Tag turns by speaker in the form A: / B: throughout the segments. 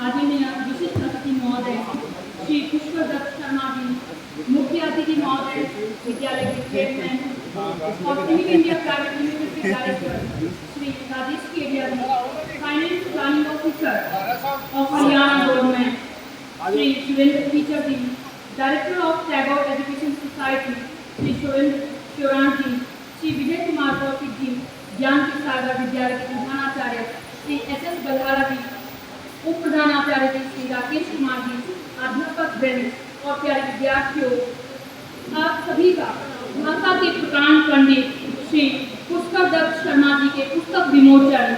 A: आदरणीय विशिष्ट अतिथि महोदय श्री पुष्कर दत्त शर्मा जी, मुख्य अतिथि महोदय विद्यालय के चेयरमैन और सिविल इंडिया प्राइवेट लिमिटेड के director Shri Rajesh Kedia ji, finance planning officer of Haryana government Shri Surendra teacher ji, director of Tagore Education Society Shri Surendra Chauran ji, Shri Vijay Kumar Kaushik ji, ज्ञान के सागर विद्यालय के प्रधानाचार्य श्री एस बलहारा जी, उप प्रधानाचार्य जी श्री राकेश कुमार जी, अध्यापक वृंद और प्यारे विद्यार्थियों, आप सभी का भाषा के प्रकांड पंडित श्री पुष्कर दत्त शर्मा जी के पुस्तक विमोचन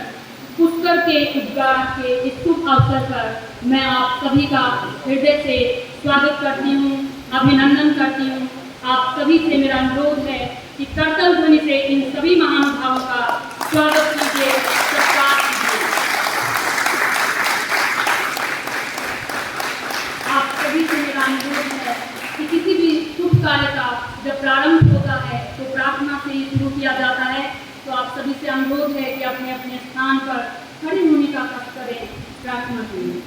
A: पुष्कर के उद्गार के इस शुभ अवसर पर मैं आप सभी का हृदय से स्वागत करती हूँ, अभिनंदन करती हूँ। आप सभी से मेरा अनुरोध है कि करतल ध्वनि से इन सभी महानुभावों का स्वागत कीजिए, सत्कार कीजिए। आप सभी से मेरा अनुरोध है कि किसी भी शुभ कार्य का जब प्रारंभ होता है तो प्रार्थना से ही शुरू किया जाता है। तो आप सभी से अनुरोध है कि अपने अपने स्थान पर खड़े होने का कष्ट करें, प्रार्थना करें।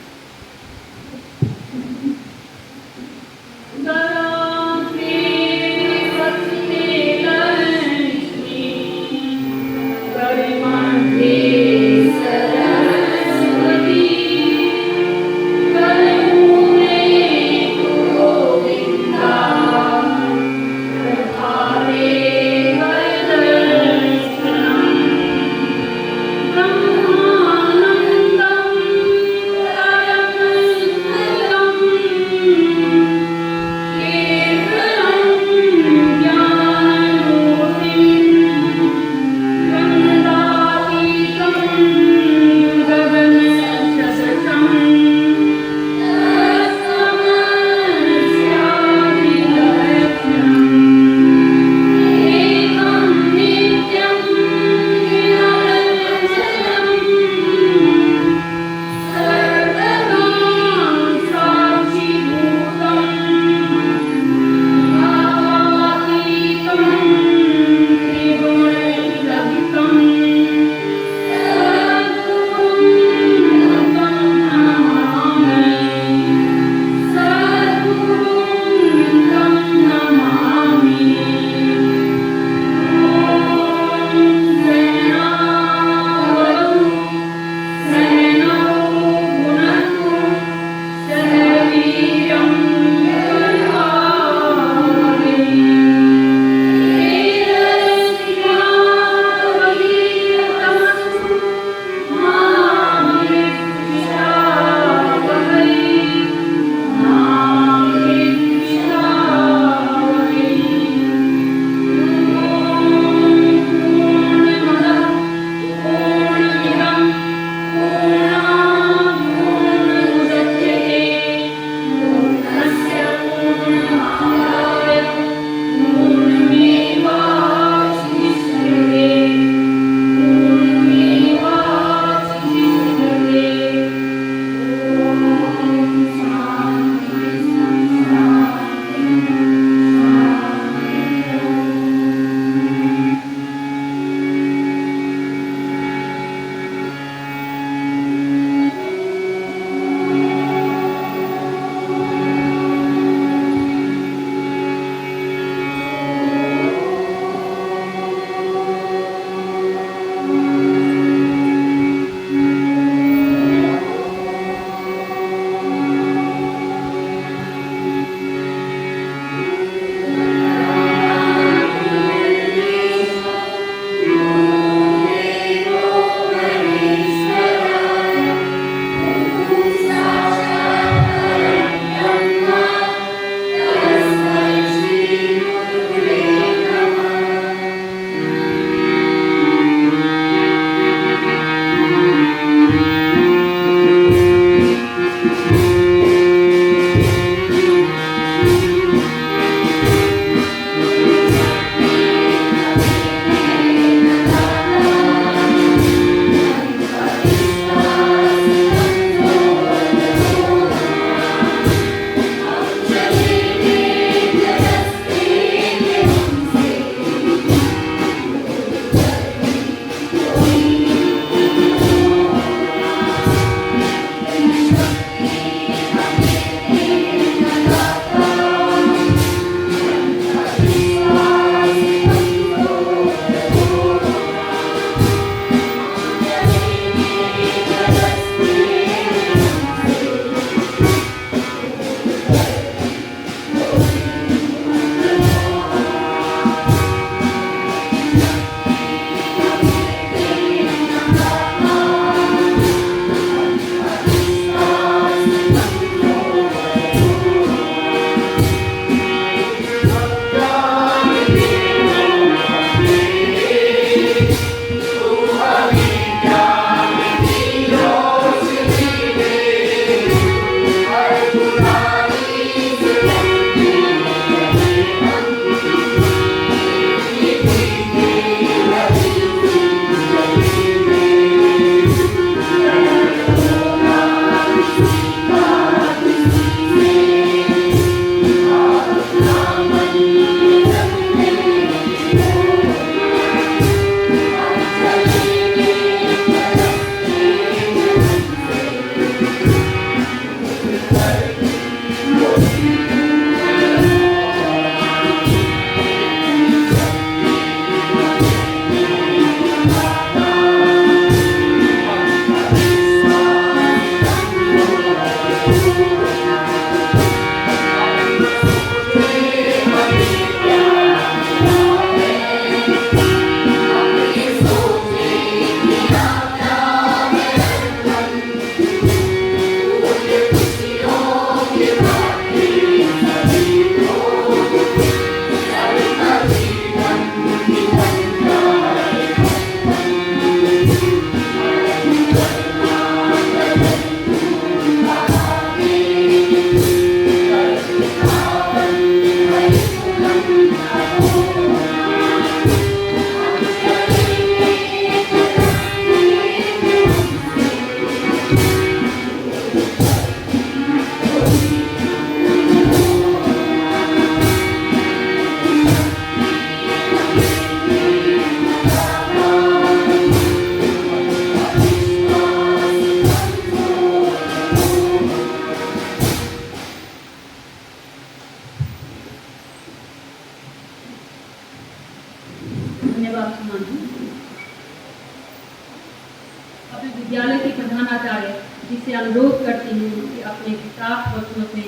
A: जिसे अनुरोध करती हूँ कि अपने किताब वचनों से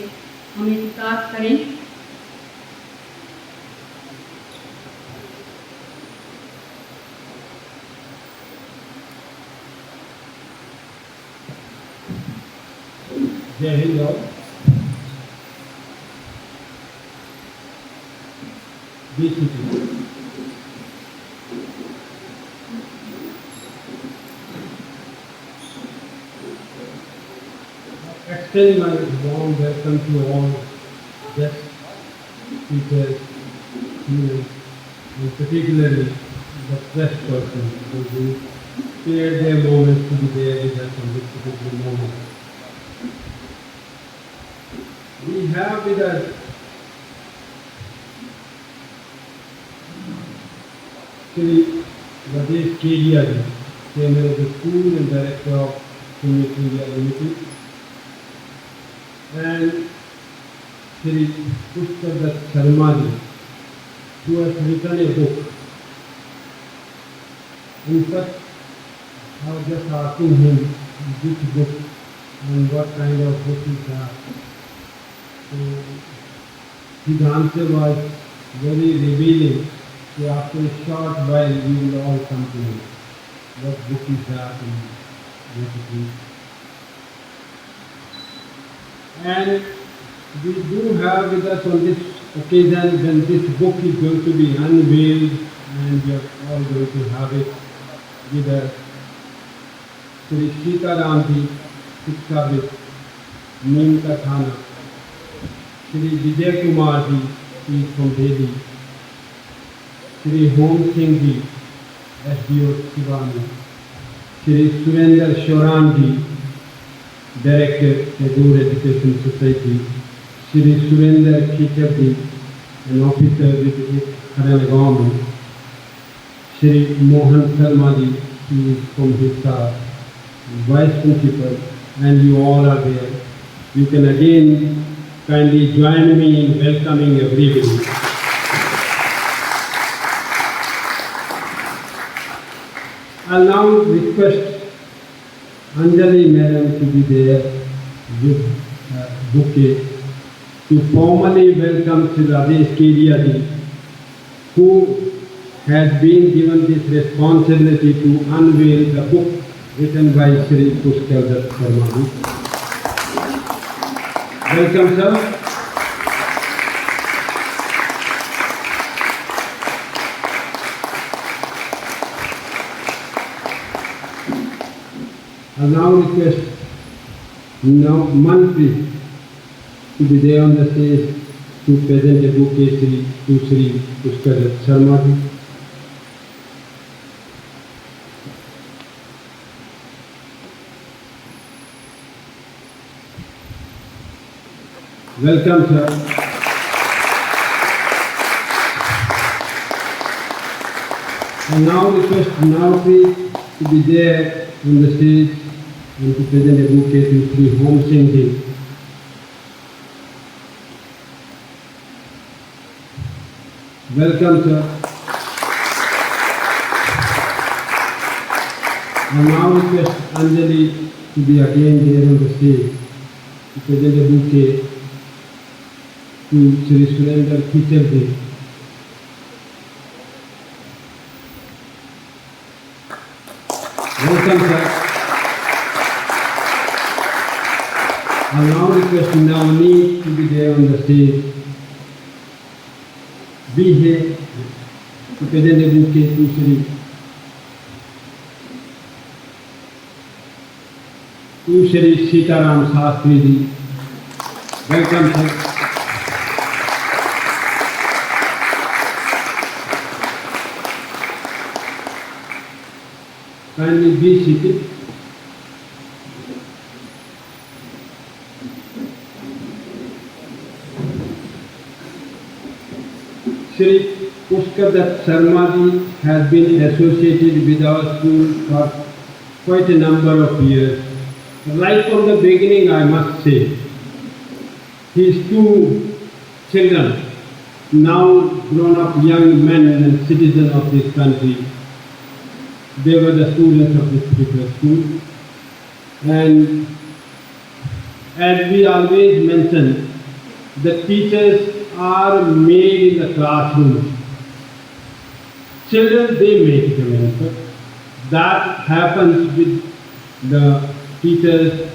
A: हमें विकास करें।
B: जय हिंद और BCT। Extend my warm welcome to all guest speakers, students, and particularly the press persons who spared their moments to be there with us on this particular moment. We have with us Shri Rajesh Kedia ji, Chairman of the School and Director of Community India Limited, and Shri Pushkar Dutt Sharma ji, who has written a book. In fact, I was just asking him which book and what kind of book is that. So his answer was very revealing. So after a short while, we will all come to know what book is that and what it is. And we do have with us on this occasion when this book is going to be unveiled, and we are all going to have it with us, Shri Sitaram ji, Shikshavit, Neemka Thana, Shri Vijay Kumar ji, he is from Delhi, Shri Hom Singh ji, SDO Shivani, Shri Surender Shoran ji, Director, Tagore Education Society, Shri Surender Khichar ji, an officer with Haryana government, Shri Mohan Sharma ji, he is from Hisar, Vice Principal, and you all are there. You can again kindly join me in welcoming everybody. I'll now request Anjali Madam to be there with bouquet to formally welcome Shri Rajesh Kedia ji, who has been given this responsibility to unveil the book written by Shri Pushkar Dutt Sharma ji. Welcome, sir. I now request Manpreet to be there on the stage to present a bouquet to Shri Pushkar Dutt Sharma ji. Welcome, sir. I now request Manpreet to be there on the stage and to present a bouquet to Shri Hom Singh ji. Welcome, sir. I now request Anjali to be again there on the stage to present a bouquet to Shri Surender Khichar ji. Welcome, sir. I now request Navneet to be there on the stage. Be here to present a bouquet to Shri Sitaram Shastri ji. Welcome, sir. Kindly be seated. Shri Pushkar Dutt Sharma ji has been associated with our school for quite a number of years. Right from the beginning, I must say, his two children, now grown-up young men and citizens of this country, they were the students of this particular school. And as we always mention, the teachers are made in the classrooms. Children, they make them. In fact. That happens with the teachers.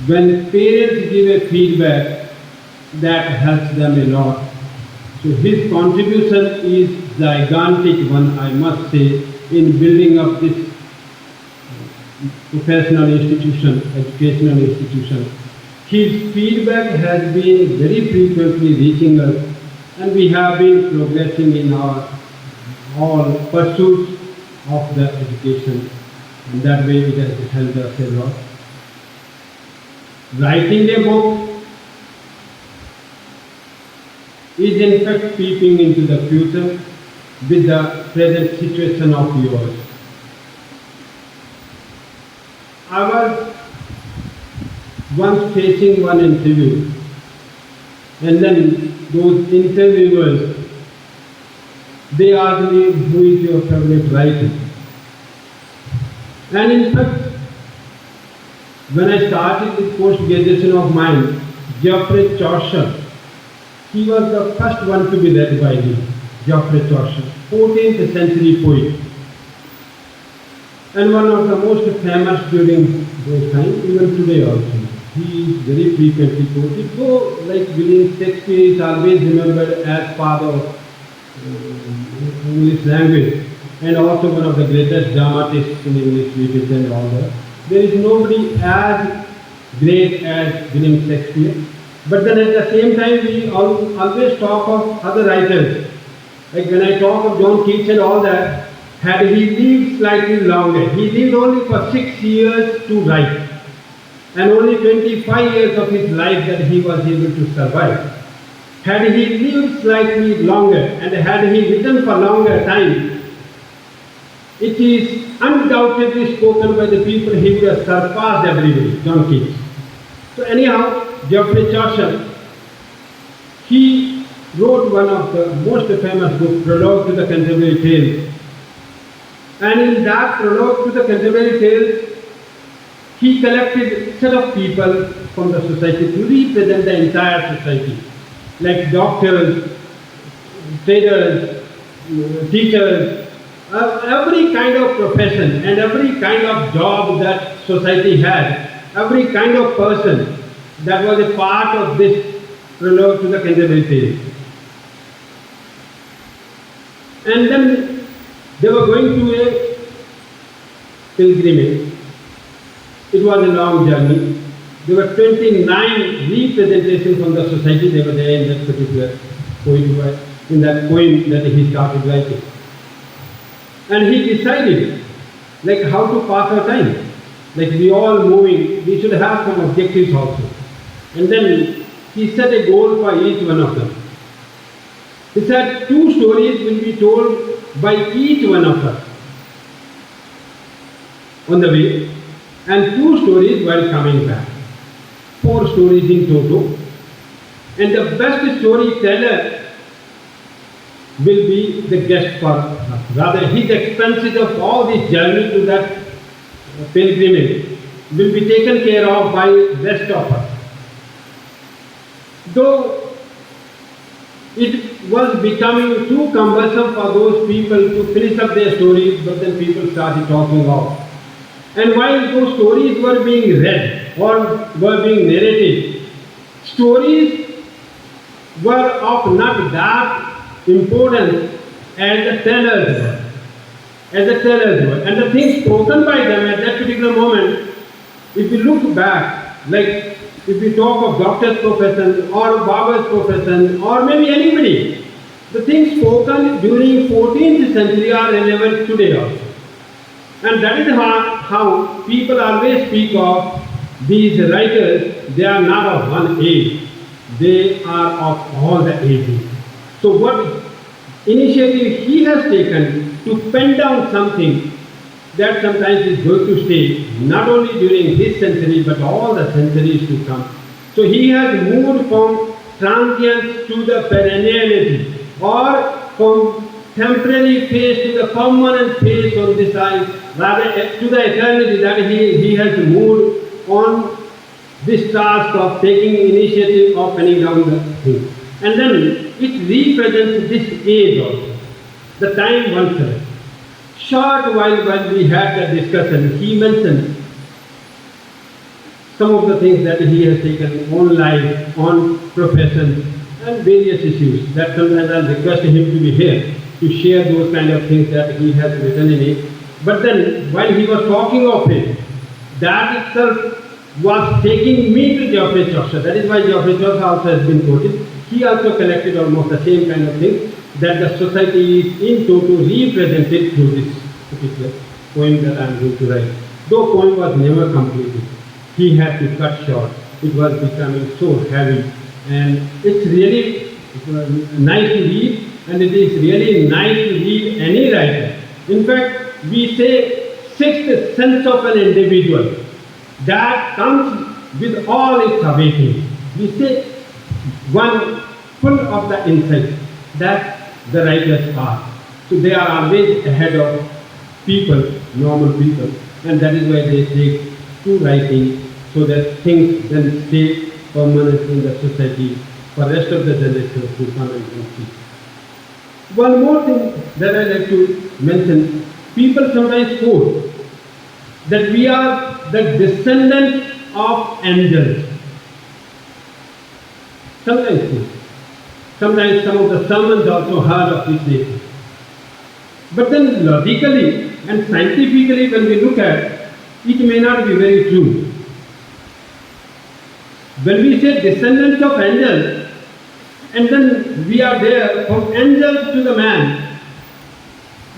B: When parents give a feedback, that helps them a lot. So his contribution is gigantic one, I must say, in building up this professional institution, educational institution. His feedback has been very frequently reaching us, and we have been progressing in our all pursuits of the education, and that way it has helped us a lot. Writing a book is in fact peeping into the future with the present situation of yours. I was once facing one interview, and then those interviewers, they asked me, who is your favorite writer? And in fact, when I started this post-graduation of mine, Geoffrey Chaucer, he was the first one to be read by me, Geoffrey Chaucer, 14th century poet. And one of the most famous during those times, even today also. He is very frequently quoted, though like William Shakespeare is always remembered as father of English language, and also one of the greatest dramatists in English literature and all that. There is nobody as great as William Shakespeare. But then at the same time, we always talk of other writers. Like when I talk of John Keats and all that, had he lived slightly longer, he lived only for 6 years to write, and only 25 years of his life that he was able to survive. Had he lived slightly longer and had he written for longer time, it is undoubtedly spoken by the people he would have surpassed everybody, John Keats. So anyhow, Geoffrey Chaucer, he wrote one of the most famous books, Prologue to the Canterbury Tales. And in that Prologue to the Canterbury Tales, he collected a set of people from the society to represent the entire society, like doctors, traders, teachers, every kind of profession and every kind of job that society had, every kind of person that was a part of this Prologue to the Canterbury Tales. And then they were going to a pilgrimage. It was a long journey. There were 29 representations from the society. They were there in that particular poem, in that poem that he started writing. And he decided, like, how to pass our time. Like we all moving, we should have some objectives also. And then he set a goal for each one of them. He said 2 stories will be told by each one of us on the way, and 2 stories while coming back. 4 stories in total. And the best storyteller will be the guest for us. Rather, his expenses of all this journey to that pilgrimage will be taken care of by rest of us. Though it was becoming too cumbersome for those people to finish up their stories, but then people started talking off. And while those stories were being read or were being narrated, stories were of not that importance as the tellers were. And the things spoken by them at that particular moment, if we look back, like if we talk of doctor's profession or barber's profession or maybe anybody, the things spoken during 14th century are relevant today also. And that is how people always speak of these writers. They are not of one age, they are of all the ages. So what initiative he has taken to pen down something that sometimes is going to stay not only during this century but all the centuries to come. So he has moved from transience to the perenniality, or from temporary phase to the permanent phase on this side, rather to the eternity, that he has moved on this task of taking initiative of penning down the thing. And then it represents this age also, the time oneself. Short while we had that discussion, he mentioned some of the things that he has taken on life, on profession, and various issues. That sometimes I'll request him to be here to share those kind of things that he has written in it. But then, while he was talking of it, that itself was taking me to Geoffrey Chaucer. That is why Geoffrey Chaucer also has been quoted. He also collected almost the same kind of thing, that the society is in toto represented through this particular poem that I am going to write. Though poem was never completed, he had to cut short. It was becoming so heavy, and it's really nice to read, and it is really nice to read any writer. In fact, we say sixth sense of an individual that comes with all its awakening. We say one full of the insight that the writers are. So they are always ahead of people, normal people, and that is why they take to writing, so that things then stay permanent in the society for the rest of the generations to come and see. One more thing that I like to mention, people sometimes quote that we are the descendants of angels. Sometimes some of the sermons also heard of this nature. But then logically and scientifically when we look at, it may not be very true. When we say descendants of angels, and then we are there from angels to the man,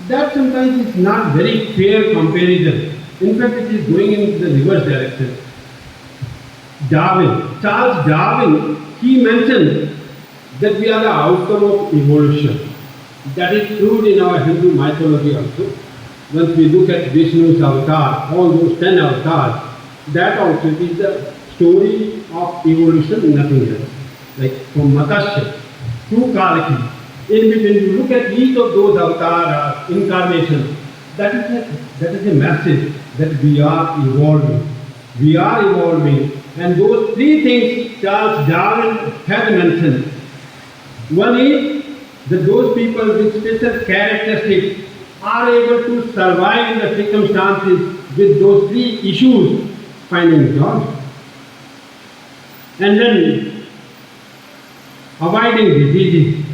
B: that sometimes is not very fair comparison. In fact, it is going in the reverse direction. Charles Darwin, he mentioned that we are the outcome of evolution. That is proved in our Hindu mythology also. Once we look at Vishnu's avatar, all those 10 avatars, that also is the story of evolution, nothing else. Like from Matsya to Kalki, in between you look at each of those avatar incarnations, that is a message that we are evolving. We are evolving, and those three things Charles Darwin had mentioned. One is that those people with special characteristics are able to survive in the circumstances with those three issues: finding jobs, and then avoiding diseases.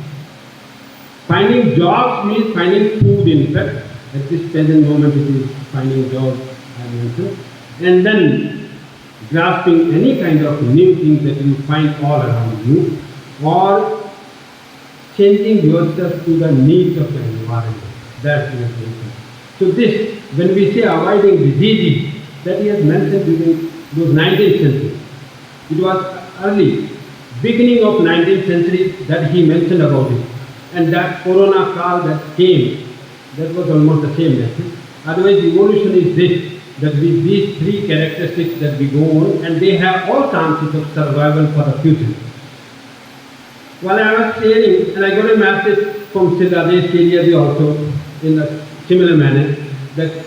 B: Finding jobs means finding food, in fact. At this present moment it is finding jobs, I mentioned. And then grasping any kind of new things that you find all around you, or changing yourself to the needs of the environment. That's the thing. So this, when we say avoiding diseases, that he has mentioned during those 19th century. It was early, beginning of 19th century that he mentioned about it. And that corona call that came, that was almost the same message. Otherwise, evolution is this, that with these three characteristics that we go on, and they have all chances of survival for the future. While I was sharing, and I got a message from Siddharth Keriaji also in a similar manner, that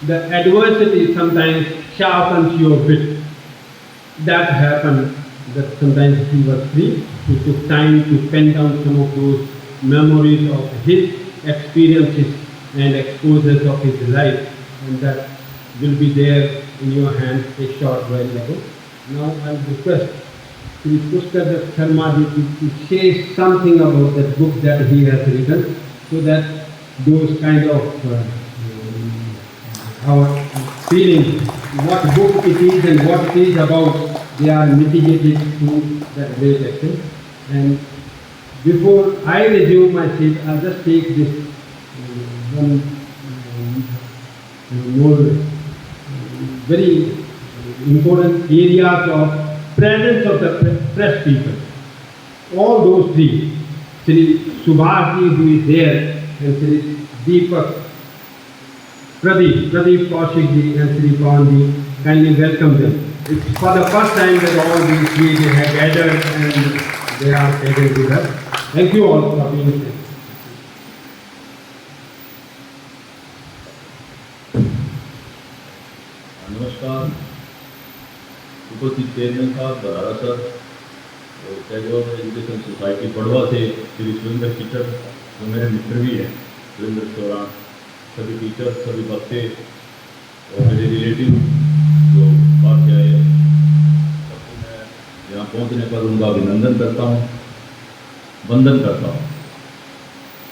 B: the adversity sometimes sharpens your wit. That happened, that sometimes he was free, he took time to pen down some of those memories of his experiences and exposures of his life, and that will be there in your hand a short while ago. Now I request Sri Pushkar Sharma to say something about that book that he has written, so that those kind of our feelings, what book it is and what it is about, they are mitigated to that great extent. And before I resume my seat, I'll just take this one more very important areas of presence of the press people. All those three, Sri Subhashji who is there, and Sri Deepak, Pradeep Kaushikji and Sri Pawanji, kindly welcome them. It's for the first time that all these three they have gathered and they are gathered with us. Thank you all for being here.
C: नमस्कार। उपस्थित chairman साहब, Barara sir और Tagore Education society बड़वा से Shri Surendra teacher जो मेरे मित्र भी हैं, सुरेंद्र चौरान, सभी टीचर, सभी बच्चे और मेरे रिलेटिव जो बात क्या है, सबको मैं यहाँ पहुँचने पर उनका अभिनंदन करता हूँ, वंदन करता हूँ।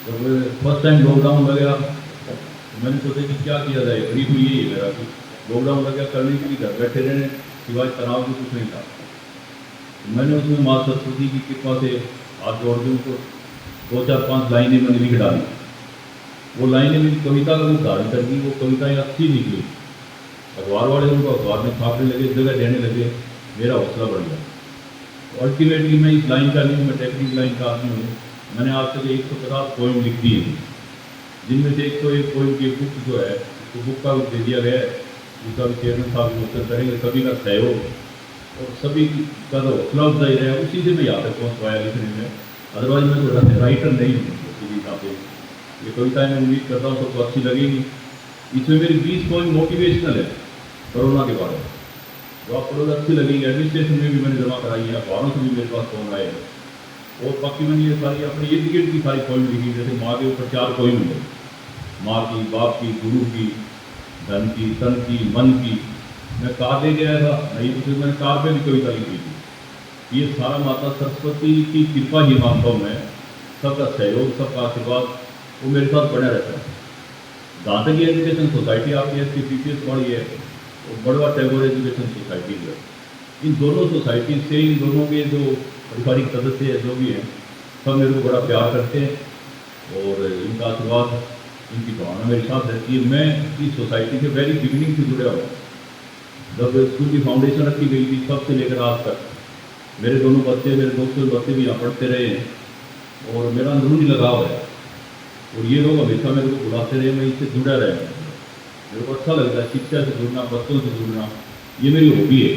C: जब फर्स्ट टाइम लॉकडाउन लग गया तो मैंने सोचा कि क्या किया जाए, गरीब यही है मेरा कि लॉकडाउन लग गया, करने के लिए घर बैठे रहने सिवाय तनाव भी कुछ नहीं था। तो मैंने उसमें माँ सरस्वती की कृपा से हाथ जोड़ के उनको 2-4-5 लाइनें मैंने लिख डाली। वो लाइनें मेरी कविता का रूप धारण कर दी, वो कविताएँ अच्छी निकली। अखबार वाले उनको अखबार में छापने लगे, जगह देने लगे, मेरा हौसला बढ़ गया। अल्टीमेटली मैं इस लाइन का नहीं, मैं टेक्निक लाइन का आदमी हूँ। मैंने आज तक 150 पोइम लिख दी है, जिनमें से 101 पोइम की बुक जो है तो बुक का दे दिया गया है, उसका भी चेयरमैन साहब मोचन करेंगे। सभी का सहयोग और सभी का तो हौसला अफजाई रहा है, उसी से मैं यहाँ तक पहुँच पाया लिखने में। अदरवाइज मैं तो राइटर नहीं हूँ किसी हिसाब से। ये कविताएँ मैं उम्मीद करता हूँ सबको अच्छी लगेगी। इसमें मेरी 20 पोइम मोटिवेशनल है कोरोना के बारे में, जो आप पढ़ोगे अच्छी लगेगी। एडमिनिस्ट्रेशन में भी मैंने जमा कराई है, अखबारों से भी मेरे पास फोन आए हैं। और बाकी मैंने ये सारी अपने एजुकेट की सारी पोइम लिखी, जैसे माँ के ऊपर 4 पोइम है, माँ की, बाप की, गुरु की, धन की, तन की, मन की। मैं कार ले गया था, नहीं तो फिर मैंने कार पे भी कविता लिखी थी। ये सारा माता सरस्वती की कृपा ही मानता हूँ मैं, सबका सहयोग, सबका आशीर्वाद वो मेरे साथ बना रहता है। जहाँ तक ये एजुकेशन सोसाइटी आपकी इसकी पीपीएस बड़ी है, और बड़वा टैगोर एजुकेशन सोसाइटी है। इन दोनों सोसाइटी से, इन दोनों के जो पारिवारिक सदस्य है जो भी हैं, सब मेरे को बड़ा प्यार करते हैं और इनका आशीर्वाद, इनकी भावना मेरे साथ रहती है। मैं इस सोसाइटी के वेरी बिगिनिंग से जुड़ा हुआ। जब स्कूल की फाउंडेशन रखी गई थी तब से लेकर आज तक मेरे दोनों बच्चे, मेरे दोस्तों बच्चे भी यहाँ पढ़ते रहे हैं और मेरा अंदरूनी लगाव है। और ये लोग हमेशा मेरे को बुलाते रहे, मैं इससे जुड़ा रहा। मेरे को अच्छा लगता है शिक्षा से जुड़ना, बच्चों से जुड़ना, ये मेरी हॉबी है।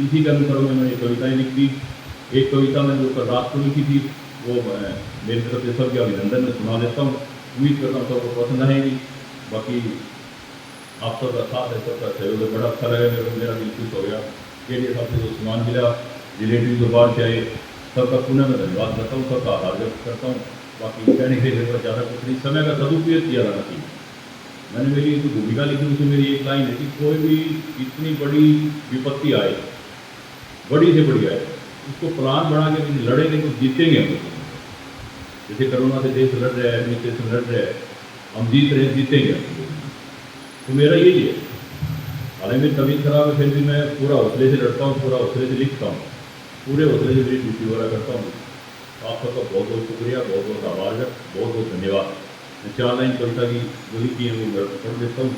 C: इसी के अनुसार में मैंने कविताएँ लिख दी। एक कविता मैंने जो कल रात को लिखी थी वो मेरी तरफ से सबके अभिनंदन में सुना देता हूँ। उम्मीद करता हूँ सबको पसंद आएगी। बाकी आप सबका साथ है, सबका सहयोग है, बड़ा अच्छा लगा मेरा दिल खुश हो गया। के लिए सबसे जो सम्मान मिला, रिलेटिव जो बाहर से आए, सबका पुनः मैं धन्यवाद करता हूँ, सबका आभार व्यक्त करता हूँ। बाकी कहने के लिए ज़्यादा कुछ नहीं, समय का सदुपयोग किया जाना चाहिए। मैंने मेरी जो भूमिका लिखी उसमें मेरी एक लाइन है कि कोई भी इतनी बड़ी विपत्ति आए, बड़ी से बड़ी आए, उसको प्लान बना के लड़ेंगे तो जीतेंगे हम। जैसे कोरोना से देश लड़ रहा है, एडमिनिस्ट्रेशन लड़ रहा है, हम जीत रहे हैं, जीतेंगे। तो मेरा यही है। हालांकि मेरी तबीयत खराब है, फिर भी मैं पूरा हौसले से लड़ता हूँ, पूरा हौसले से लिखता हूँ, पूरे हौसले से मेरी ड्यूटी वगैरह करता हूँ। आप सबका बहुत बहुत शुक्रिया, बहुत बहुत आभार है, बहुत बहुत धन्यवाद। मैं 4 लाइन कविता की जो लिखी है वो पढ़ देता हूँ,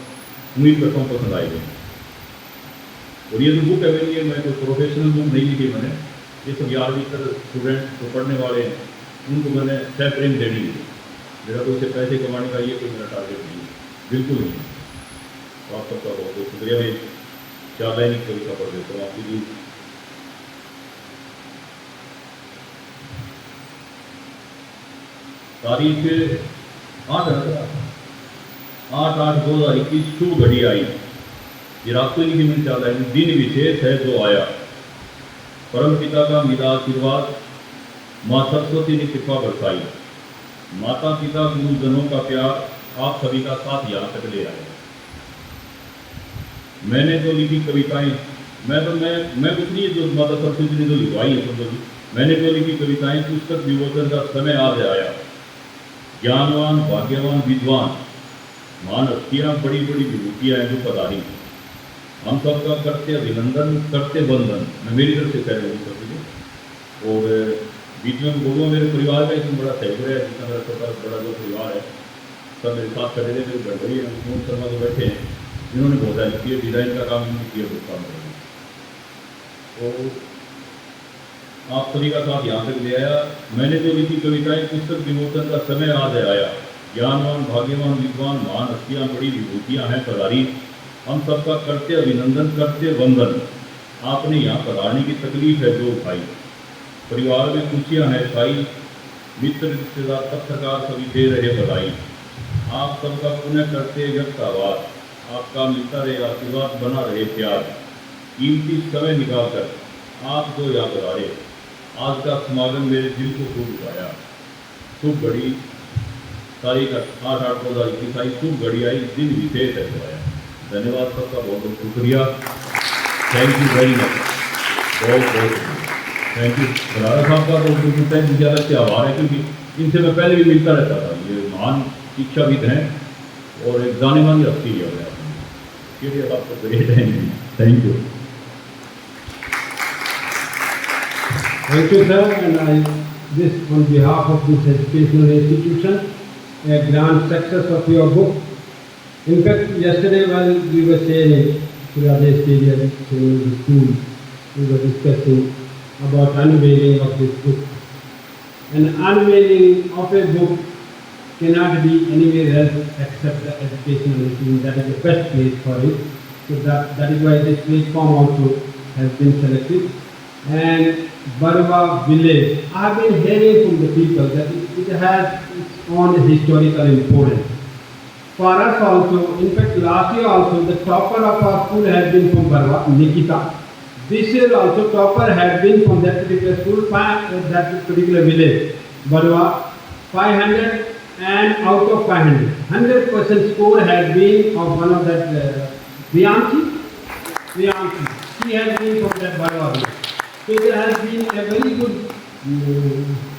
C: उम्मीद करता हूँ पसंद आएगी। और ये जो बुक है मेरी, मैं कोई प्रोफेशनल बुक नहीं लिखी मैंने, ये सब 11वीं तक स्टूडेंट जो पढ़ने वाले हैं उनको मैंने सेल्फ रेंज देनी है। मेरा कोई से पैसे कमाने का ये कोई मेरा टारगेट नहीं है, बिल्कुल नहीं। तो आप सबका बहुत बहुत शुक्रिया। मैं 4 लाइन की कविता पढ़ देता हूँ आपके लिए। तारीख 8/8/2021 शुभ घड़ी आई। ये रात को लिखी मैंने 4 लाइन। दिन विशेष है जो आया, परम पिता का मिला आशीर्वाद, माँ सरस्वती ने कृपा बरसाई। माता पिता गुरुजनों का प्यार आप सभी का साथ यहाँ तक ले आए। मैंने जो लिखी कविताएं, मैं कुछ नहीं, जो माता सरस्वती ने जो लिखवाई है सब, मैंने जो लिखी कविताएं, पुस्तक विमोचन का समय आज आया। ज्ञानवान, भाग्यवान, विद्वान, महान हस्तियाँ, बड़ी बड़ी विभूतियाँ हैं जो पधारी। हम सबका करते अभिनंदन, करते बंधन। मैं मेरी तरफ से कह रहा हूँ सबको। और बीच में बोलूँ, मेरे परिवार का इसमें बड़ा सहयोग है, जितना मेरा छोटा बड़ा जो परिवार है सब मेरे साथ खड़े रहे। मेरे गड़बड़ी है, मोहन शर्मा जो बैठे हैं, इन्होंने बहुत हेल्प की है, डिज़ाइन का काम इन्होंने किया, बहुत काम करेंगे। तो आप सभी का साथ यहाँ तक ले आया। मैंने जो लिखी कविताएं, पुस्तक विमोचन का समय आज आया। ज्ञानवान, भाग्यवान, विद्वान, महान हस्तियाँ, बड़ी विभूतियाँ हैं पधारी। हम सबका करते अभिनंदन, करते वंदन। आपने यहाँ पधारने की तकलीफ है जो उठाई। परिवार में खुशियाँ हैं छाई, मित्र रिश्तेदार पत्रकार सभी दे रहे बधाई। आप सबका पुण्य करते व्यक्त आवाज, आपका मिलता रहे आशीर्वाद, बना रहे प्यार। कीमती समय निकालकर आप जो याद दिलाए, आज का समागम मेरे दिल को खूब उठाया। शुभ घड़ी तारीख 8/8/2021 आई, शुभ घड़ी आई, दिन विशेष है तो आया। धन्यवाद सबका, बहुत बहुत शुक्रिया। थैंक यू वेरी मच, बहुत बहुत थैंक यू। बराड़ा साहब का तो उनसे ज़्यादा से आभार है, क्योंकि इनसे मैं पहले भी मिलता रहता था। ये महान शिक्षाविद हैं और एक जाने मानी हस्ती है के लिए आपको ग्रेट है। Thank you.
B: Thank you, sir, and I wish on behalf of this educational institution a grand success of your book. In fact, yesterday while we were sharing to Rajesh Stadium in the school, we were discussing about unveiling of this book. And unveiling of a book cannot be anywhere else except the educational institution. That is the best place for it. So that is why this platform also has been selected. And Barwa village, I have been hearing from the people that it has its own historical importance. For us also, in fact last year also, the topper of our school has been from Barwa, Nikita. This year also topper has been from that particular school, that particular village, Barwa, 500, and out of 500, 100% score has been of one of that, Priyanshi. She has been from that Barwa village. So there has been a very good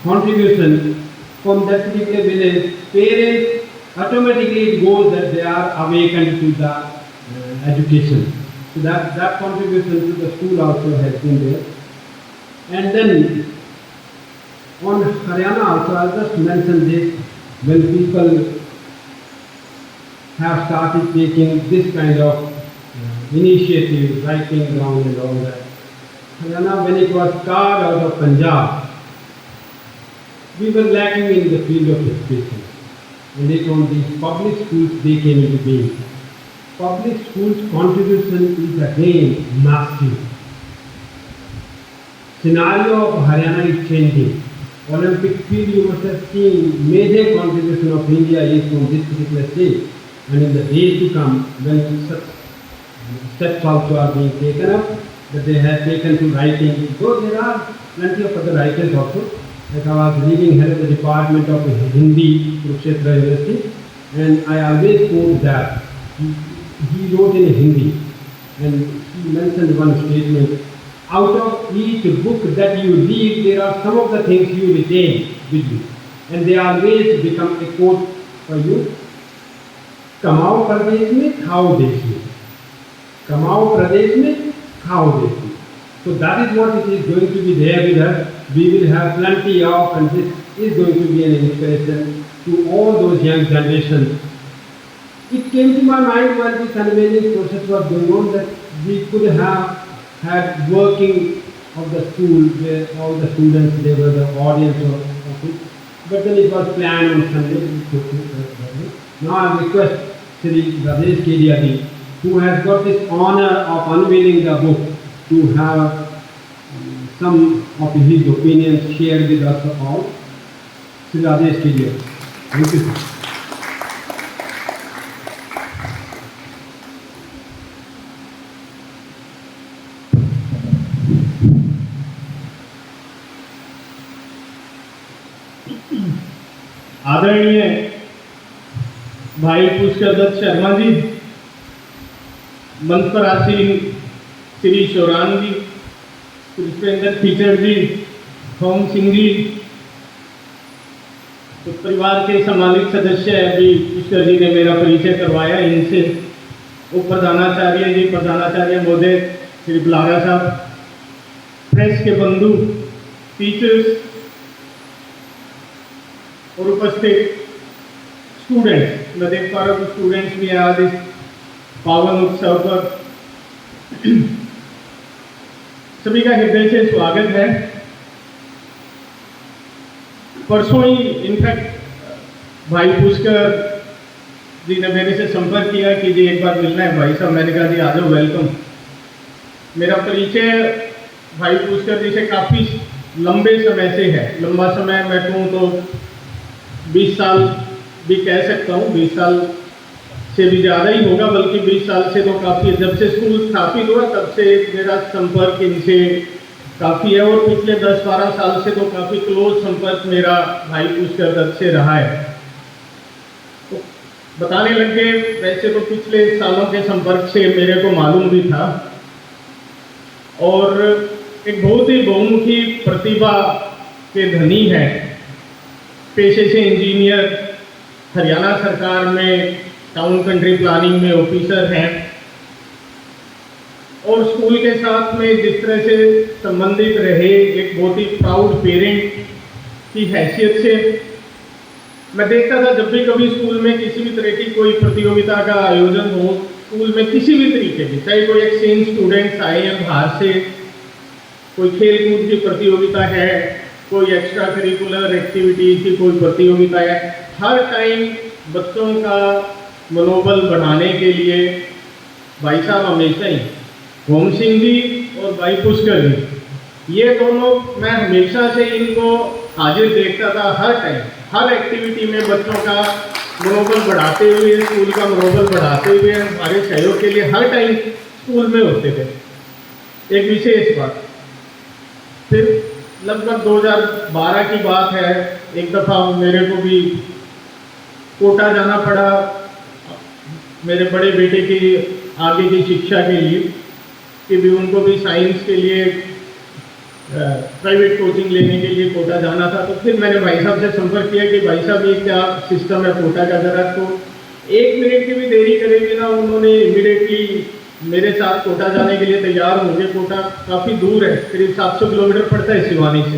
B: contribution from that particular village. Parents, automatically it goes that they are awakened to the education. So that contribution to the school also has been there. And then on Haryana also, I'll just mention this, when people have started taking this kind of initiative, writing down and all that. Haryana, when it was carved out of Punjab, we were lacking in the field of education. And it on these public schools they came into being. Public schools' contribution is again massive. Scenario of Haryana is changing. Olympic field, you must have seen major contribution of India is from this particular state. And in the days to come, when such steps also are being taken up, that they have taken to writing, though there are plenty of other writers also. Like I was leading head of the department of Hindi, Kurukshetra University, and I always quote that. He wrote in Hindi, and he mentioned one statement, out of each book that you read, there are some of the things you retain with you, and they always become a quote for you. कमाओ प्रदेश में, खाओ देश में. कमाओ प्रदेश में, खाओ देश में. So that is what it is going to be there with us. We will have plenty of, and this is going to be an inspiration to all those young generations. It came to my mind while this unveiling process was going on that we could have had working of the school where all the students, they were the audience of it. But then it was planned on Sunday. Now I request Sri Rajesh Kediadi, who has got this honor of unveiling the book, to have some of his opinions shared with us all. Sri Rajesh Kediadi. Thank you, sir.
D: आदरणीय भाई पुष्कर दत्त शर्मा जी, मंच पर आसीन श्री शोरान जी, Pushpendra teacher जी, home Singh ji, तो परिवार के सामाजिक सदस्य अभी पुष्कर जी ने मेरा परिचय करवाया, इनसे उप प्रधानाचार्य जी, प्रधानाचार्य महोदय श्री बुलारा साहब, प्रेस के बंधु, टीचर्स और उपस्थित स्टूडेंट्स, मैं देख पा रहा हूँ स्टूडेंट्स भी आज इस पावन उत्सव पर, सभी का हृदय से स्वागत है। परसों ही इनफैक्ट भाई पुष्कर जी ने मेरे से संपर्क किया कि जी एक बार मिलना है भाई साहब। मैंने कहा जी आ जाओ, वेलकम। मेरा परिचय भाई पुष्कर जी से काफ़ी लंबे समय से है। लंबा समय मैं कहूँ तो 20 साल भी कह सकता हूँ, 20 साल से भी ज़्यादा ही होगा, बल्कि 20 साल से तो काफ़ी, जब से स्कूल स्थापित हुआ तब से मेरा संपर्क इनसे काफ़ी है, और पिछले 10-12 साल से तो काफ़ी क्लोज संपर्क मेरा भाई पुष्कर दत्त से रहा है। तो बताने लग गए, वैसे तो पिछले सालों के संपर्क से मेरे को मालूम भी था, और एक बहुत ही बहुमुखी प्रतिभा के धनी है। पेशे से इंजीनियर, हरियाणा सरकार में टाउन कंट्री प्लानिंग में ऑफिसर हैं, और स्कूल के साथ में जिस तरह से संबंधित रहे, एक बहुत ही प्राउड पेरेंट की हैसियत से मैं देखता था, जब भी कभी स्कूल में किसी भी तरह की कोई प्रतियोगिता का आयोजन हो, स्कूल में किसी भी तरीके की, चाहे कोई एक्सचेंज स्टूडेंट्स आए या बाहर से, कोई खेल कूद की प्रतियोगिता है, कोई एक्स्ट्रा करिकुलर एक्टिविटी की कोई प्रतियोगिता है, हर टाइम बच्चों का मनोबल बढ़ाने के लिए भाई साहब हमेशा ही, होम सिंह जी और भाई पुष्कर जी, ये दोनों मैं हमेशा से इनको हाजिर देखता था। हर टाइम, हर एक्टिविटी में बच्चों का मनोबल बढ़ाते हुए, स्कूल का मनोबल बढ़ाते हुए, हमारे सहयोग के लिए हर टाइम स्कूल में होते थे। एक विशेष बात, फिर लगभग 2012 की बात है, एक दफ़ा मेरे को भी कोटा जाना पड़ा मेरे बड़े बेटे की आगे की शिक्षा के लिए, कि भी उनको भी साइंस के लिए प्राइवेट कोचिंग लेने के लिए कोटा जाना था। तो फिर मैंने भाई साहब से संपर्क किया कि भाई साहब ये क्या सिस्टम है कोटा का, ज़रा तो 1 मिनट की भी देरी करे बिना उन्होंने इमीडिएटली मेरे साथ कोटा जाने के लिए तैयार हो गए। कोटा काफ़ी दूर है, करीब 700 किलोमीटर पड़ता है सिवानी से।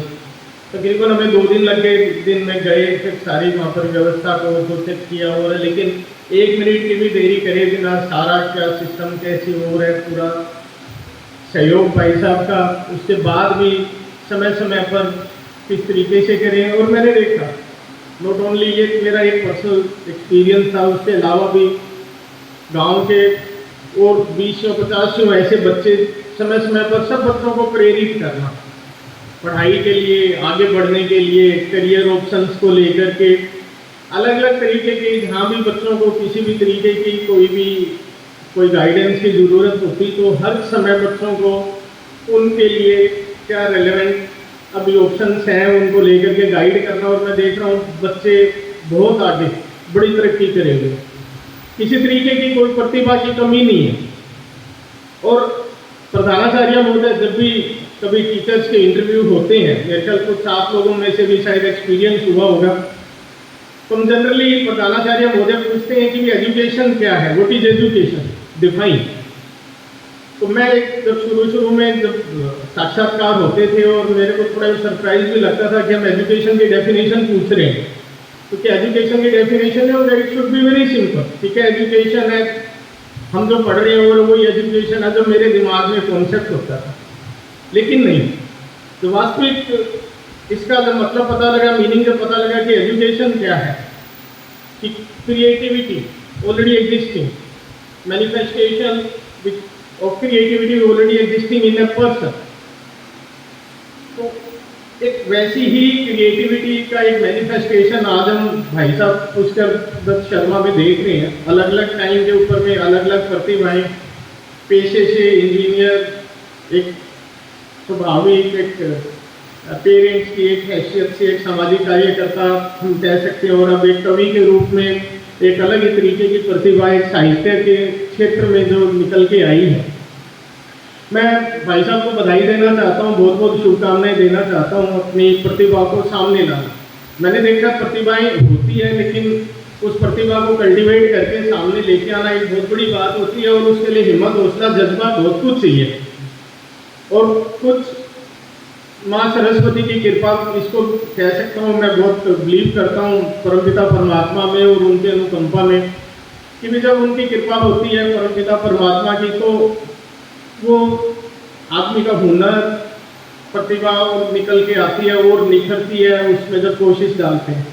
D: तकरीबन हमें 2 दिन लग गए। दिन में गए, फिर सारी वहाँ पर व्यवस्था को तो चेक किया, और लेकिन 1 मिनट की भी देरी करे बिना सारा क्या सिस्टम कैसे हो रहा है, पूरा सहयोग भाई साहब का। उसके बाद भी समय समय पर किस तरीके से करें, और मैंने देखा नॉट ओनली ये मेरा एक पर्सनल एक्सपीरियंस था, उसके अलावा भी गांव के और 20-50 ऐसे बच्चे, समय समय पर सब बच्चों को प्रेरित करना पढ़ाई के लिए, आगे बढ़ने के लिए, करियर ऑप्शंस को लेकर के अलग अलग तरीके के, जहाँ भी बच्चों को किसी भी तरीके की कोई गाइडेंस की ज़रूरत होती, तो हर समय बच्चों को उनके लिए क्या रेलेवेंट अभी ऑप्शंस हैं उनको लेकर के गाइड करना। और मैं देख रहा हूँ बच्चे बहुत आगे, बड़ी तरक्की करेंगे, किसी तरीके की कोई प्रतिभा की कमी नहीं है। और प्रधानाचार्य महोदय, जब भी कभी टीचर्स के इंटरव्यू होते हैं, मेरे ख्याल कुछ आप लोगों में से भी शायद एक्सपीरियंस हुआ होगा, तो हम जनरली प्रधानाचार्य महोदय पूछते हैं कि एजुकेशन क्या है, व्हाट इज एजुकेशन, डिफाइन। तो मैं जब शुरू में जब साक्षात्कार होते थे, और मेरे को थोड़ा सरप्राइज भी लगता था कि हम एजुकेशन की डेफिनेशन पूछ रहे हैं, तो क्या एजुकेशन की डेफिनेशन है, और it should be very simple. ठीक है, एजुकेशन है, हम जो पढ़ रहे हैं और वही एजुकेशन है, जो मेरे दिमाग में कॉन्सेप्ट होता था। लेकिन नहीं, तो वास्तविक इसका जब मतलब पता लगा, मीनिंग जब पता लगा कि एजुकेशन क्या है, कि creativity already existing, manifestation of creativity already existing in a person. तो एक वैसी ही क्रिएटिविटी का एक मैनिफेस्टेशन आज हम भाई साहब पुष्कर दत्त शर्मा में देख रहे हैं। अलग अलग टाइम के ऊपर में अलग अलग प्रतिभाएं, पेशे से इंजीनियर, एक स्वाभाविक एक पेरेंट्स की एक हैसियत से एक सामाजिक कार्यकर्ता हम कह सकते हैं, और अब एक कवि के रूप में एक अलग ही तरीके की प्रतिभा एक साहित्य के क्षेत्र में जो निकल के आई है। मैं भाई साहब को बधाई देना चाहता हूँ, बहुत बहुत शुभकामनाएं देना चाहता हूँ अपनी प्रतिभा को सामने लाना। मैंने देखा प्रतिभाएं होती है, लेकिन उस प्रतिभा को कल्टीवेट करके सामने लेके आना एक बहुत बड़ी बात होती है, और उसके लिए हिम्मत, हौसला, जज्बा बहुत कुछ चाहिए। और कुछ माँ सरस्वती की कृपा, इसको कह सकता हूँ, मैं बहुत बिलीव करता हूँ परमपिता परमात्मा में और उनके अनुकंपा में, कि भी जब उनकी कृपा होती है परमपिता परमात्मा की, तो वो आदमी का हुनर, प्रतिभा और निकल के आती है और निखरती है उसमें जब कोशिश डालते हैं।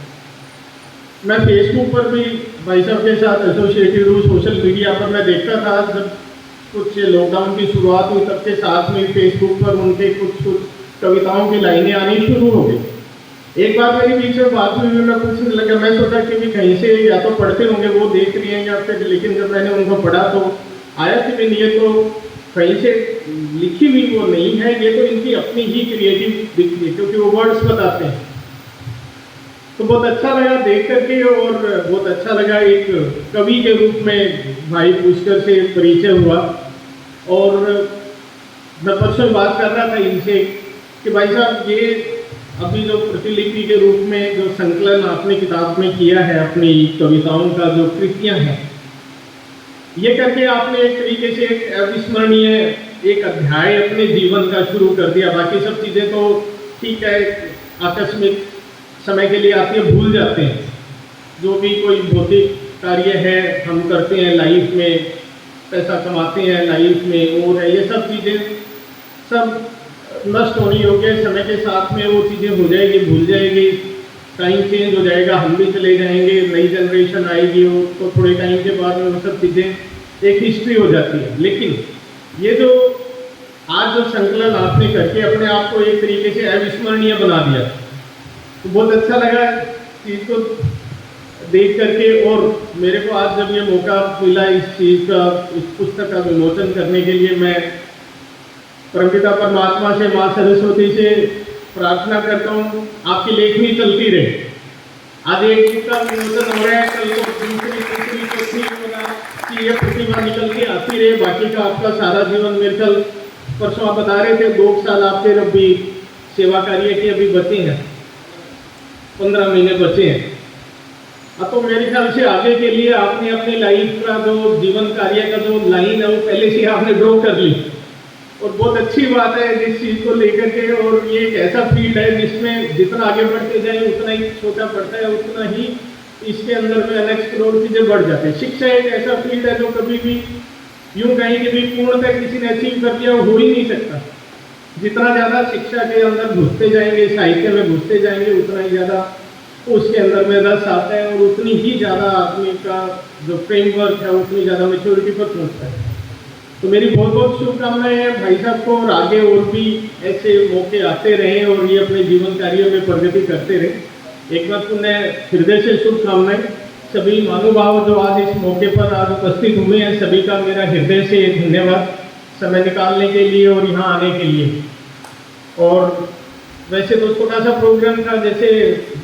D: मैं फेसबुक पर भी भाई साहब के साथ एसोसिएटेड हूँ, सोशल मीडिया पर मैं देखता था, जब कुछ लॉकडाउन की शुरुआत हुई तब के साथ में फेसबुक पर उनके कुछ कविताओं की लाइनें आनी शुरू हो गई। एक बार मेरी बीच में बात हुई, मैं पूछने लगा, मैं सोचा कि भी कहीं से या तो पढ़ते होंगे वो देख रही हैं या फिर, लेकिन जब मैंने उनको पढ़ा तो आया कि भी ये तो कहीं से लिखी हुई वो नहीं है, ये तो इनकी अपनी ही क्रिएटिव दिख रही है, क्योंकि वो वर्ड्स बताते हैं। तो बहुत अच्छा लगा देख करके, और बहुत अच्छा लगा एक कवि के रूप में भाई पुष्कर से परिचय हुआ। और मैं परसों बात कर रहा था इनसे कि भाई साहब, ये अभी जो प्रतिलिपि के रूप में जो संकलन आपने किताब में किया है अपनी कविताओं का, जो कृतियां हैं, ये करके आपने एक तरीके से एक अविस्मरणीय एक अध्याय अपने जीवन का शुरू कर दिया। बाकी सब चीज़ें तो ठीक है, आकस्मिक समय के लिए आती है, भूल जाते हैं। जो भी कोई भौतिक कार्य है हम करते हैं लाइफ में, पैसा कमाते हैं लाइफ में, और ये सब चीज़ें सब नष्ट होनी होगी। समय के साथ में वो चीज़ें हो जाएगी, भूल जाएगी, टाइम चेंज हो जाएगा, हम भी चले जाएंगे, नई जनरेशन आएगी, तो थोड़े टाइम के बाद में वो सब चीज़ें एक हिस्ट्री हो जाती है। लेकिन ये जो आज जो संकलन आपने करके अपने आप को एक तरीके से अविस्मरणीय बना दिया, तो बहुत अच्छा लगा चीज़ को देख करके। और मेरे को आज जब ये मौका मिला इस चीज़ का, इस पुस्तक का विमोचन करने के लिए, मैं परमपिता परमात्मा से, माँ सरस्वती से प्रार्थना करता हूँ आपकी लेखनी चलती रहे। आज एक बुक का विमोचन हो रहा है, कल को दूसरी तीसरी चौथी होगा कि ये प्रतिभा निकल के आती रहे। बाकी का आपका सारा जीवन, मेरे कल परसों आप बता रहे थे 2 साल आपके अभी सेवा कार्य के अभी बचे हैं, 15 महीने बचे हैं। अब तो मेरे ख्याल से आगे के लिए आपने अपनी लाइफ का जो जीवन कार्य का जो लाइन है वो पहले से आपने ड्रॉ कर ली, और बहुत अच्छी बात है जिस चीज़ को लेकर के। और ये एक ऐसा फील्ड है जिसमें जितना आगे बढ़ते जाए उतना ही छोटा पड़ता है, उतना ही इसके अंदर में अनएक्सप्लोर्ड चीज़ें बढ़ जाती है। शिक्षा एक ऐसा फील्ड है जो कभी भी यूँ कहीं कि भी पूर्णतः किसी ने अचीव कर दिया हो ही नहीं सकता। जितना ज़्यादा शिक्षा के अंदर घुसते जाएंगे, साहित्य में घुसते जाएंगे, उतना ही ज़्यादा उसके अंदर में रस आता है, और उतनी ही ज़्यादा आदमी का जो फ्रेमवर्क है उतनी ज़्यादा मैच्योरिटी पर पहुँचता है। तो मेरी बहुत बहुत शुभकामनाएं हैं भाई साहब को, और आगे और भी ऐसे मौके आते रहें और ये अपने जीवन कार्यों में प्रगति करते रहें। एक बार पुनः हृदय से शुभकामनाएं। सभी महानुभाव जो आज इस मौके पर आज उपस्थित हुए हैं, सभी का मेरा हृदय से धन्यवाद समय निकालने के लिए और यहाँ आने के लिए। और वैसे तो छोटा सा प्रोग्राम था, जैसे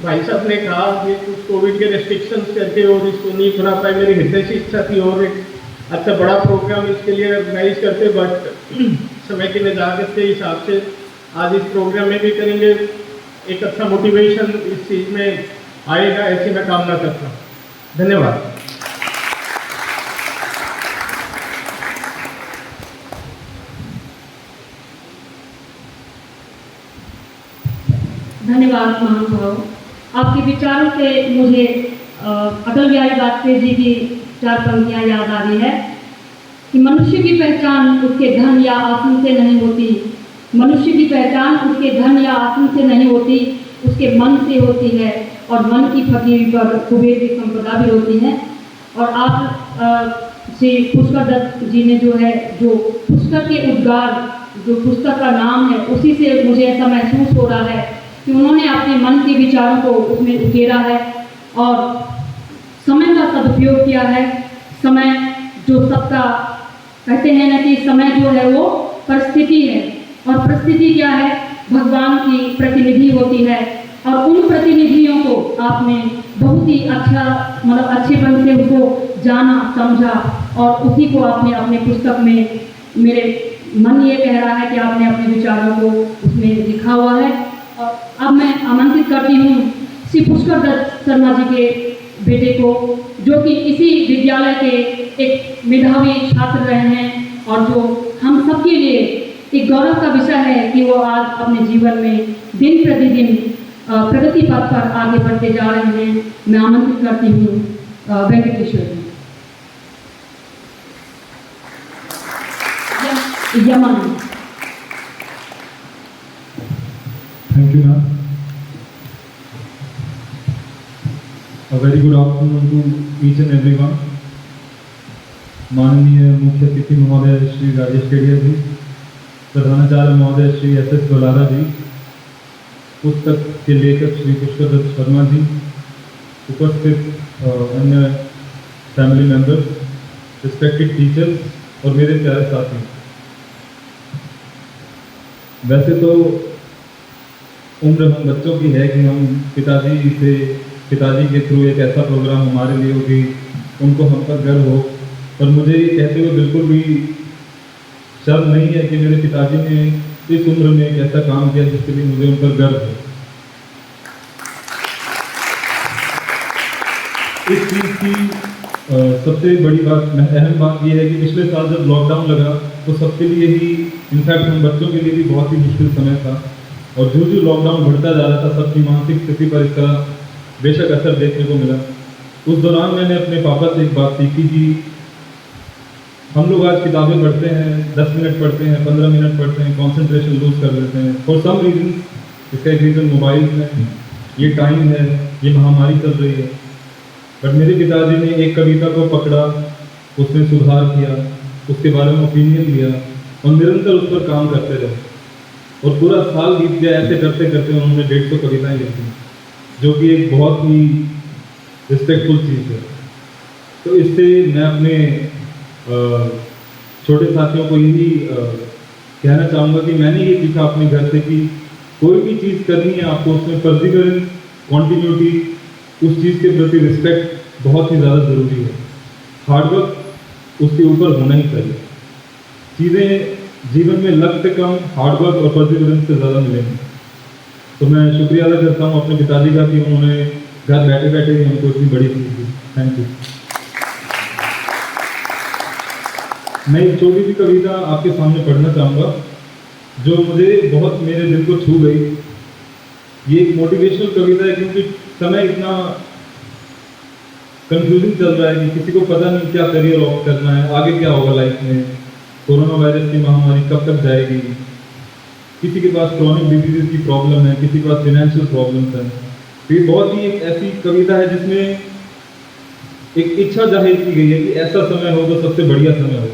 D: भाई साहब ने कहा, ये कुछ कोविड के रेस्ट्रिक्शंस करके और इसको नहीं बना पाए। मेरी हृदय से इच्छा थी और एक अच्छा बड़ा प्रोग्राम इसके लिए ऑर्गेनाइज करते, बट समय की नज़ाकत के हिसाब से आज इस प्रोग्राम में भी करेंगे। एक अच्छा मोटिवेशन इस चीज़ में आएगा, ऐसी मैं कामना करता हूँ। धन्यवाद।
A: धन्यवाद महानुभाव। आपके विचारों से मुझे अटल बिहारी वाजपेयी जी की 4 पंक्तियाँ याद आ रही है कि मनुष्य की पहचान उसके धन या आसन से नहीं होती, मनुष्य की पहचान उसके धन या आसन से नहीं होती, उसके मन से होती है, और मन की फकीरी पर कुबेर की संपदा भी होती है। और आप श्री पुष्कर दत्त जी ने जो है, जो पुष्कर के उद्गार, जो पुस्तक का नाम है, उसी से मुझे ऐसा महसूस हो रहा है कि उन्होंने अपने मन के विचारों को उसमें उकेरा है और समय का सदुपयोग किया है। समय जो सबका कहते हैं ना कि समय जो है वो परिस्थिति है, और परिस्थिति क्या है, भगवान की प्रतिनिधि होती है। और उन प्रतिनिधियों को आपने बहुत ही अच्छा, मतलब अच्छे ढंग से उनको जाना, समझा, और उसी को आपने अपने पुस्तक में, मेरे मन ये कह रहा है कि आपने अपने विचारों को उसमें लिखा हुआ है। और अब मैं आमंत्रित करती हूँ श्री पुष्कर दत्त शर्मा जी के बेटे को, जो कि इसी विद्यालय के एक मेधावी छात्र रहे हैं, और जो हम सबके लिए एक गौरव का विषय है कि वो आज अपने जीवन में दिन प्रतिदिन प्रगति पथ पर आगे बढ़ते जा रहे हैं। मैं आमंत्रित करती हूँ वेंकटेश्वर जी, Yemen.
E: Thank you, ma'am. A very good afternoon to each and everyone. माननीय मुख्य अतिथि महोदय श्री राजेश केडिया जी, प्रधानाचार्य महोदय श्री एस.एस. गोलारा जी, पुस्तक के लेखक श्री पुष्कर दत्त शर्मा जी, उपस्थित अन्य फैमिली मेंबर्स, रिस्पेक्टेड टीचर्स और मेरे प्यारे साथी। वैसे तो उम्र हम बच्चों की है कि हम पिताजी के थ्रू एक ऐसा प्रोग्राम हमारे लिए हो कि उनको हम पर गर्व हो, पर मुझे ये कहते हुए बिल्कुल भी शर्म नहीं है कि मेरे पिताजी ने इस उम्र में एक ऐसा काम किया जिसके लिए मुझे उन पर गर्व है। इस चीज़ की सबसे बड़ी बात, अहम बात यह है कि पिछले साल जब लॉकडाउन लगा तो सबके लिए ही, इनफैक्ट हम बच्चों के लिए भी बहुत ही मुश्किल समय था, और जो लॉकडाउन बढ़ता जा रहा था सबकी मानसिक स्थिति पर इस तरह बेशक असर देखने को मिला। उस दौरान मैंने अपने पापा से एक बात सीखी कि हम लोग आज किताबें पढ़ते हैं, 10 मिनट पढ़ते हैं, 15 मिनट पढ़ते हैं, कंसंट्रेशन लूज कर लेते हैं फॉर सम रीजन। इसका एक रीज़न मोबाइल है, ये टाइम है, ये महामारी चल रही है। बट मेरे पिताजी ने एक कविता को पकड़ा, उसमें सुधार किया, उसके बारे में ओपिनियन लिया और निरंतर उस पर काम करते रहे, और पूरा साल बीत गया। ऐसे करते करते उन्होंने 150 कविताएं लिखी, जो कि एक बहुत ही रिस्पेक्टफुल चीज़ है। तो इससे मैं अपने छोटे साथियों को यही कहना चाहूँगा कि मैंने ये सीखा अपने घर से कि कोई भी चीज़ करनी है आपको, उसमें परसिवरेंस, कॉन्टिन्यूटी, उस चीज़ के प्रति रिस्पेक्ट बहुत ही ज़्यादा ज़रूरी है। हार्डवर्क उसके ऊपर होना ही चाहिए। चीज़ें जीवन में लक से कम हार्डवर्क और परसिवरेंस से ज़्यादा मिलेंगी। तो मैं शुक्रिया अदा करता हूँ अपने पिताजी का कि उन्होंने घर बैठे बैठे ही हमको इतनी बड़ी चीज़ दी। Thank you. मैं एक छोटी सी कविता आपके सामने पढ़ना चाहूँगा जो मुझे बहुत मेरे दिल को छू गई। ये एक मोटिवेशनल कविता है क्योंकि समय इतना कंफ्यूजिंग चल रहा है कि किसी को पता नहीं क्या करियर ऑप्ट करना है, आगे क्या होगा लाइफ में, कोरोना वायरस की महामारी कब तक जाएगी, किसी के पास क्रॉनिक डिजीज की प्रॉब्लम है, किसी के पास फाइनेंशियल प्रॉब्लम्स है। तो ये बहुत ही एक ऐसी कविता है जिसमें एक इच्छा जाहिर की गई है कि ऐसा समय हो तो सबसे बढ़िया समय हो।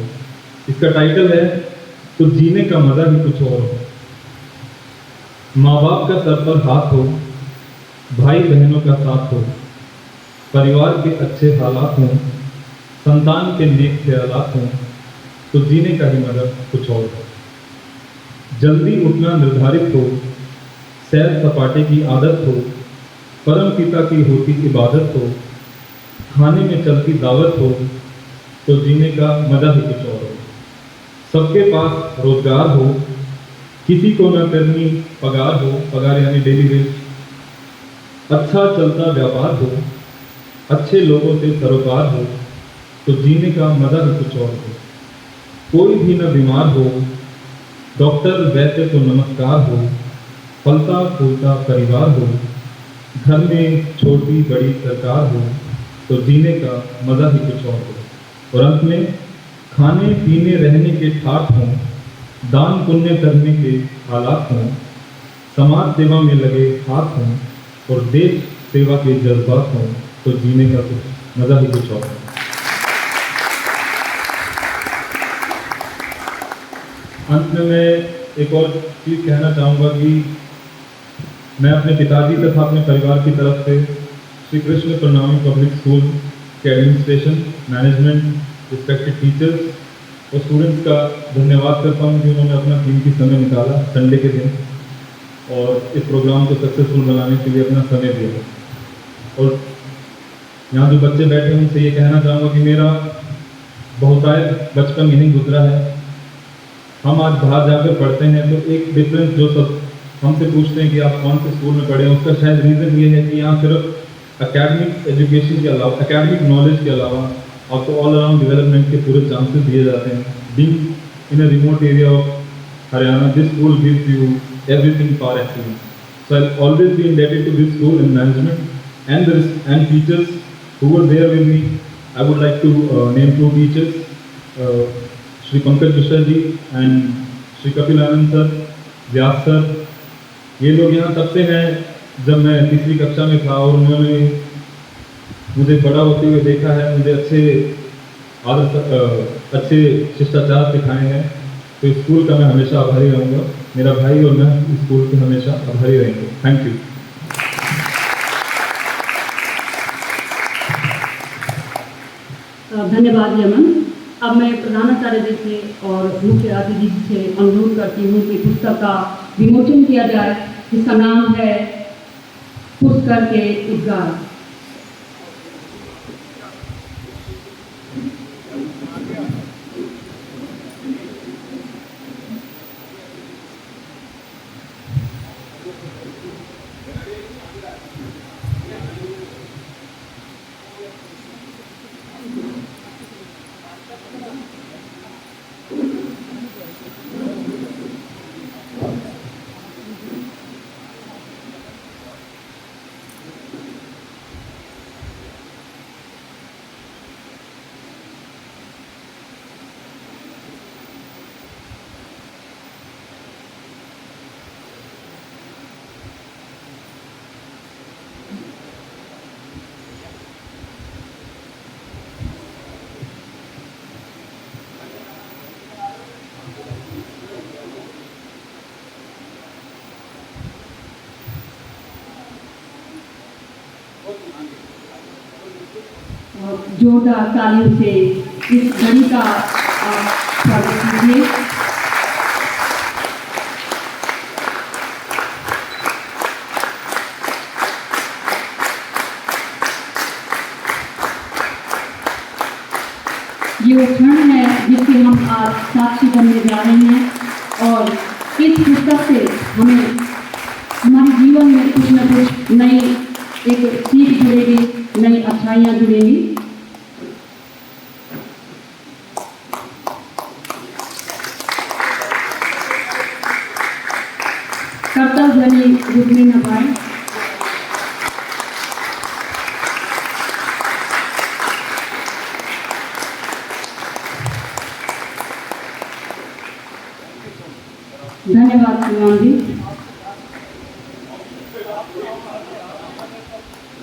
E: इसका टाइटल है तो जीने का मजा ही कुछ और हो। माँ बाप का सर पर हाथ हो, भाई बहनों का साथ हो, परिवार के अच्छे हालात हों, संतान के नेक ख्यालात हों, तो जीने का ही मजा कुछ और हो। जल्दी उठना निर्धारित हो, सैर सपाटे की आदत हो, परम पिता की होती इबादत हो, खाने में चलती दावत हो, तो जीने का मजा ही कुछ और हो। सबके पास रोजगार हो, किसी को न करनी पगार हो, पगार यानी डेली वेज, अच्छा चलता व्यापार हो, अच्छे लोगों से सरोकार हो, तो जीने का मजा ही कुछ और हो। कोई भी न बीमार हो, डॉक्टर वैसे तो नमस्कार हो, फलता फूलता परिवार हो, घर में छोटी बड़ी सरकार हो, तो जीने का मजा ही कुछ और हो। और अंत में खाने पीने रहने के ठाठ हों, दान पुण्य करने के हालात हों, समाज सेवा में लगे हाथ हों, और देश सेवा के जज्बात हों, तो जीने का कुछ मजा ही कुछ और है। अंत में मैं एक और चीज़ कहना चाहूँगा कि मैं अपने पिताजी तथा अपने परिवार की तरफ से श्री कृष्ण प्रणामी पब्लिक स्कूल के एडमिनिस्ट्रेशन, मैनेजमेंट, रिस्पेक्टेड टीचर्स और स्टूडेंट्स का धन्यवाद करता हूँ कि उन्होंने अपना कीमती समय निकाला संडे के दिन और इस प्रोग्राम को सक्सेसफुल बनाने के लिए अपना समय दिया। और यहाँ जो बच्चे बैठे हैं उनसे ये कहना चाहूँगा कि मेरा बहुतायत बचपन यहीं गुजरा है। हम आज बाहर जाकर पढ़ते हैं तो एक डिफरेंस जो सब हमसे पूछते हैं कि आप कौन से स्कूल में पढ़े हैं, उसका शायद रीज़न ये है कि यहाँ सिर्फ एकेडमिक एजुकेशन के अलावा, एकेडमिक नॉलेज के अलावा आपको ऑल अराउंड डेवलपमेंट के पूरे चांसेस दिए जाते हैं। Being in a remote area of Haryana, this school gives you everything par excellence. So I'll always be indebted to this school and management and teachers who were there with me. I would like to name two teachers, Shri Pankaj Mishra ji and Shri Kapil Anand sir, Vyas sir. ये लोग यहाँ तब से हैं जब मैं तीसरी कक्षा में था और उन्होंने मुझे बड़ा होते हुए देखा है, मुझे अच्छे शिष्टाचार सिखाए हैं। तो स्कूल का मैं हमेशा आभारी रहूँगा। मेरा भाई और मैं इस स्कूल के हमेशा आभारी रहेंगे। Thank you.
F: धन्यवाद यमन। अब मैं प्रधानाचार्य जी से और मुख्य अतिथि जी से अनुरोध करती हूँ कि पुस्तक का विमोचन किया जाए, जिसका नाम है पुष्कर के उद्गार। जोरदार तालियों से इस घड़ी का स्वागत कीजिए। ये वो क्षण है जिसके हम आज साक्षी बनने जा रहे हैं और इस पुस्तक से हमें हमारे जीवन में कुछ न कुछ नई एक सीख जुड़ेगी, नई अच्छाइयाँ जुड़ेंगी। कर्तव्य ध्वनि रुकने न पाए। धन्यवाद श्रीमान जी।